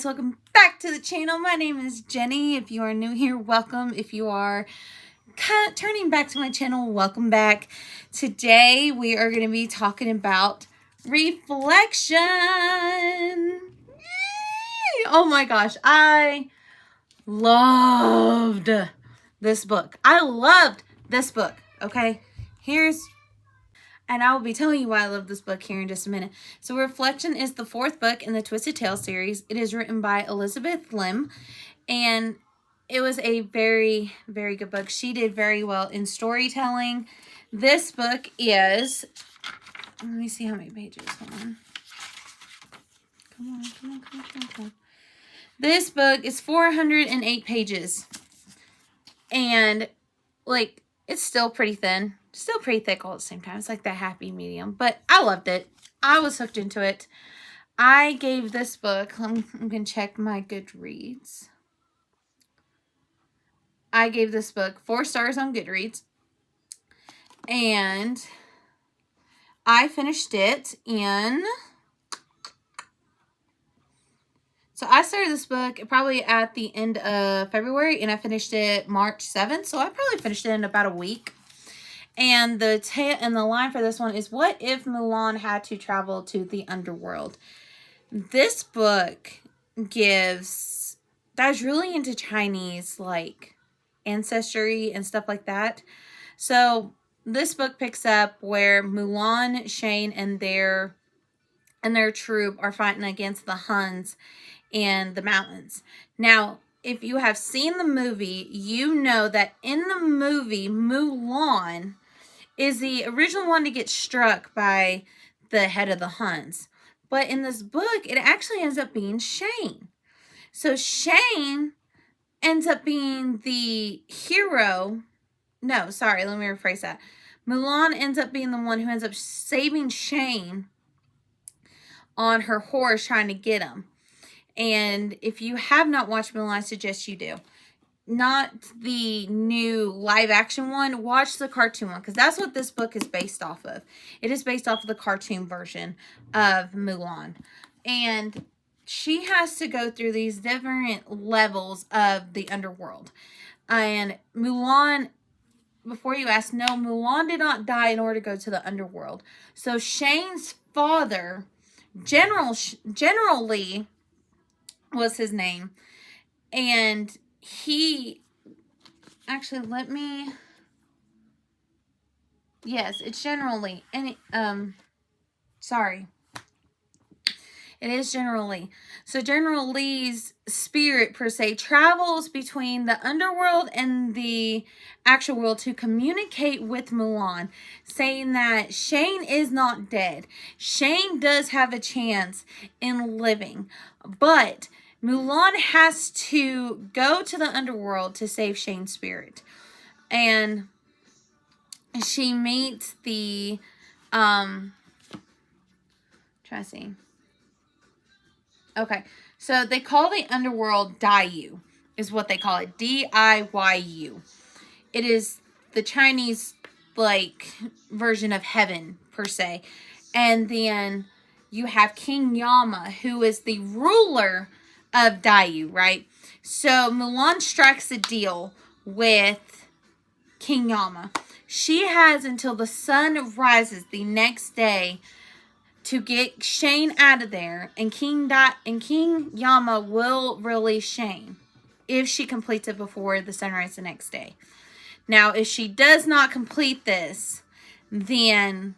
guys, welcome back to the channel. My name is Jenny. If you are new here, welcome. If you are turning back to my channel, welcome back. Today we are going to be talking about reflection. Yay! Oh my gosh, I loved this book. I loved this book. Okay, and I will be telling you why I love this book here in just a minute. So Reflection is the fourth book in the Twisted Tales series. It is written by Elizabeth Lim, and it was a very, very good book. She did very well in storytelling. This book is, let me see how many pages. Hold on. Come on. This book is 408 pages. And, like, it's still pretty thin. Still pretty thick all at the same time. It's like that happy medium. But I loved it. I was hooked into it. I gave this book, I'm going to check my Goodreads. I gave this book 4 stars on Goodreads. And I finished it in... So I started this book probably at the end of February. And I finished it March 7th. So I probably finished it in about a week. And the line for this one is, what if Mulan had to travel to the underworld? This book dives really into Chinese, like, ancestry and stuff like that. So this book picks up where Mulan, Shane, and their troop are fighting against the Huns in the mountains. Now, if you have seen the movie, you know that in the movie, Mulan is the original one to get struck by the head of the Huns. But in this book, it actually ends up being Shane. So Shane ends up being the hero. No, sorry, let me rephrase that. Mulan ends up being the one who ends up saving Shane on her horse trying to get him. And if you have not watched Mulan, I suggest you do. Not the new live action one. Watch the cartoon one, because that's what this book is based off of. It is based off of the cartoon version of Mulan. And she has to go through these different levels of the underworld. And Mulan, before you ask, no, Mulan did not die in order to go to the underworld. So Shane's father, General Lee was his name. And he, actually, yes, it's General Lee. And, sorry. It is General Lee. So General Lee's spirit, per se, travels between the underworld and the actual world to communicate with Mulan, saying that Shane is not dead. Shane does have a chance in living, but Mulan has to go to the underworld to save Shane's spirit. And she meets the, trying to see. Okay, so they call the underworld Diyu, is what they call it. D-I-Y-U. It is the Chinese, like, version of heaven, per se. And then you have King Yama, who is the ruler of Diyu, right? So Mulan strikes a deal with King Yama. She has until the sun rises the next day to get Shane out of there, and King Yama will release Shane if she completes it before the sunrise the next day. Now, if she does not complete this, then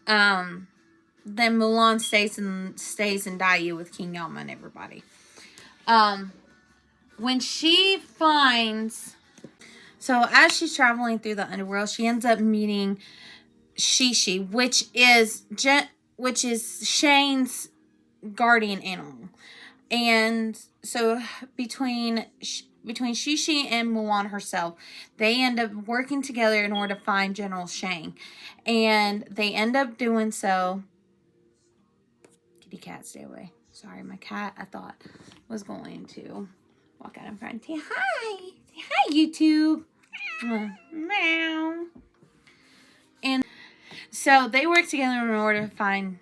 Mulan stays in Diyu with King Yama and everybody. When she finds, so as she's traveling through the underworld, she ends up meeting Shishi, which is Shane's guardian animal. And so between Shishi and Mulan herself, they end up working together in order to find General Shane. And they end up doing so. Kitty cat, stay away. Sorry, my cat, I thought, was going to walk out in front and say hi. Say hi, YouTube. Meow. And so they work together in order to find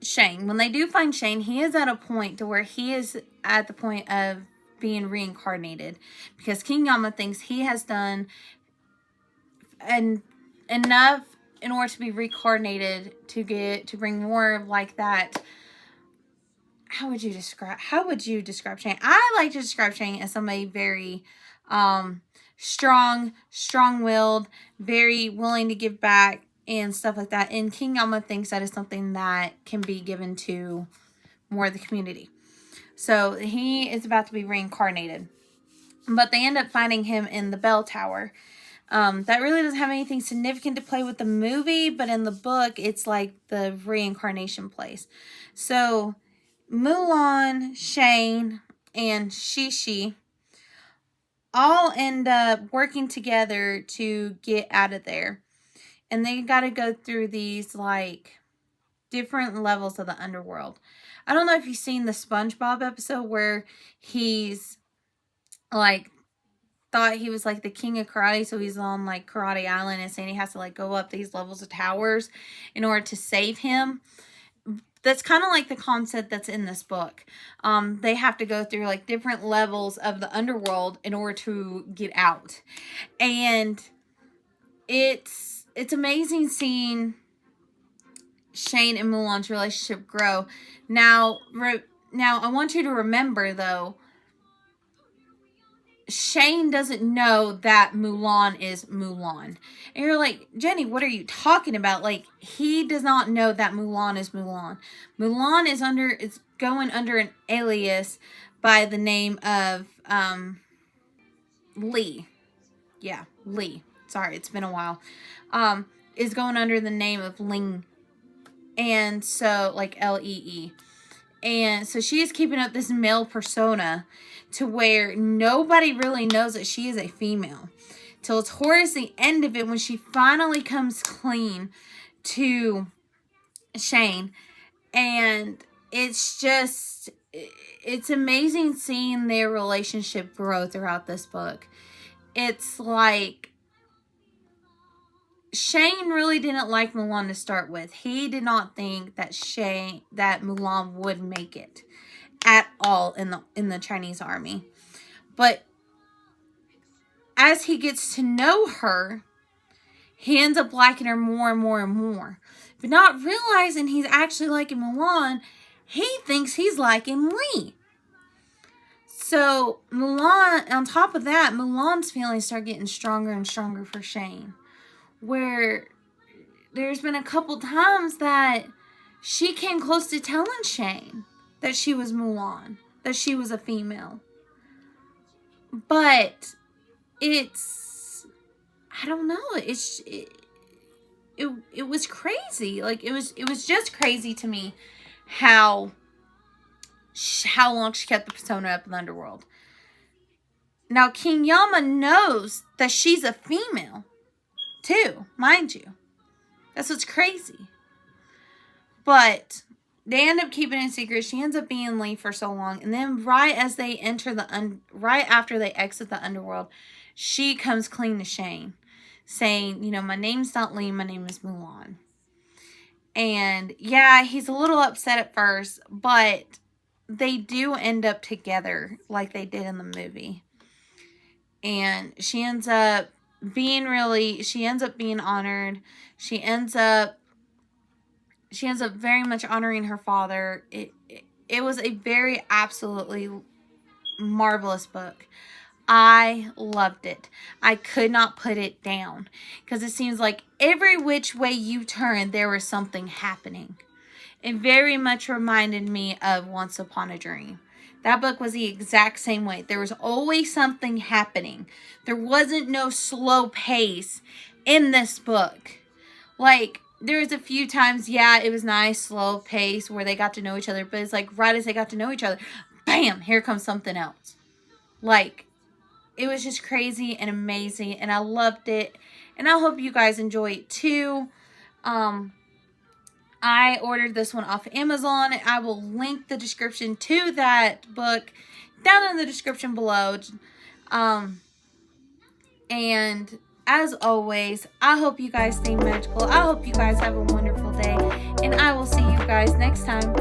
Shane, when they do find Shane, he is at a point to where he is at the point of being reincarnated, because King Yama thinks he has done enough in order to be reincarnated to bring more like that. How would you describe Shane? I like to describe Shane as somebody very strong-willed, very willing to give back and stuff like that. And King Yama thinks that is something that can be given to more of the community. So he is about to be reincarnated. But they end up finding him in the bell tower. That really doesn't have anything significant to play with the movie, but in the book, it's like the reincarnation place. So Mulan, Shane, and Shishi all end up working together to get out of there. And they got to go through these, like, different levels of the underworld. I don't know if you've seen the SpongeBob episode where he's, like, thought he was, like, the king of karate, so he's on, like, Karate Island and saying he has to, like, go up these levels of towers in order to save him. That's kind of like the concept that's in this book. They have to go through, like, different levels of the underworld in order to get out. And it's amazing seeing Shane and Mulan's relationship grow. Now I want you to remember, though, Shane doesn't know that Mulan is Mulan. And you're like, Jenny, what are you talking about? Like, he does not know that Mulan is Mulan. Mulan is going under an alias by the name of Lee. Yeah, Lee. Sorry, it's been a while. Is going under the name of Ling. And so, like, Lee. And so she is keeping up this male persona to where nobody really knows that she is a female. Till towards the end of it, when she finally comes clean to Shane. And it's amazing seeing their relationship grow throughout this book. It's like, Shane really didn't like Mulan to start with. He did not think that Mulan would make it at all in the Chinese army. But as he gets to know her, he ends up liking her more and more and more. But not realizing he's actually liking Mulan, he thinks he's liking Lee. So Mulan, on top of that, Mulan's feelings start getting stronger and stronger for Shane. Where there's been a couple times that she came close to telling Shane that she was Mulan, that she was a female. But I don't know, it was crazy. Like, it was just crazy to me how long she kept the persona up in the underworld. Now, King Yama knows that she's a female too, mind you. That's what's crazy. But they end up keeping it a secret. She ends up being Lee for so long, and then right after they exit the underworld, she comes clean to Shane, saying, you know, my name's not Lee, my name is Mulan. And yeah, he's a little upset at first, but they do end up together like they did in the movie. And she ends up being honored. She ends up very much honoring her father. It was a very absolutely marvelous book. I loved it. I could not put it down because it seems like every which way you turn, there was something happening. It very much reminded me of Once Upon a Dream. That book was the exact same way. There was always something happening. There wasn't no slow pace in this book. Like, there was a few times, yeah, it was nice, slow pace where they got to know each other. But it's like, right as they got to know each other, bam, here comes something else. Like, it was just crazy and amazing. And I loved it. And I hope you guys enjoy it too. I ordered this one off Amazon. I will link the description to that book down in the description below. And as always, I hope you guys stay magical. I hope you guys have a wonderful day. And I will see you guys next time.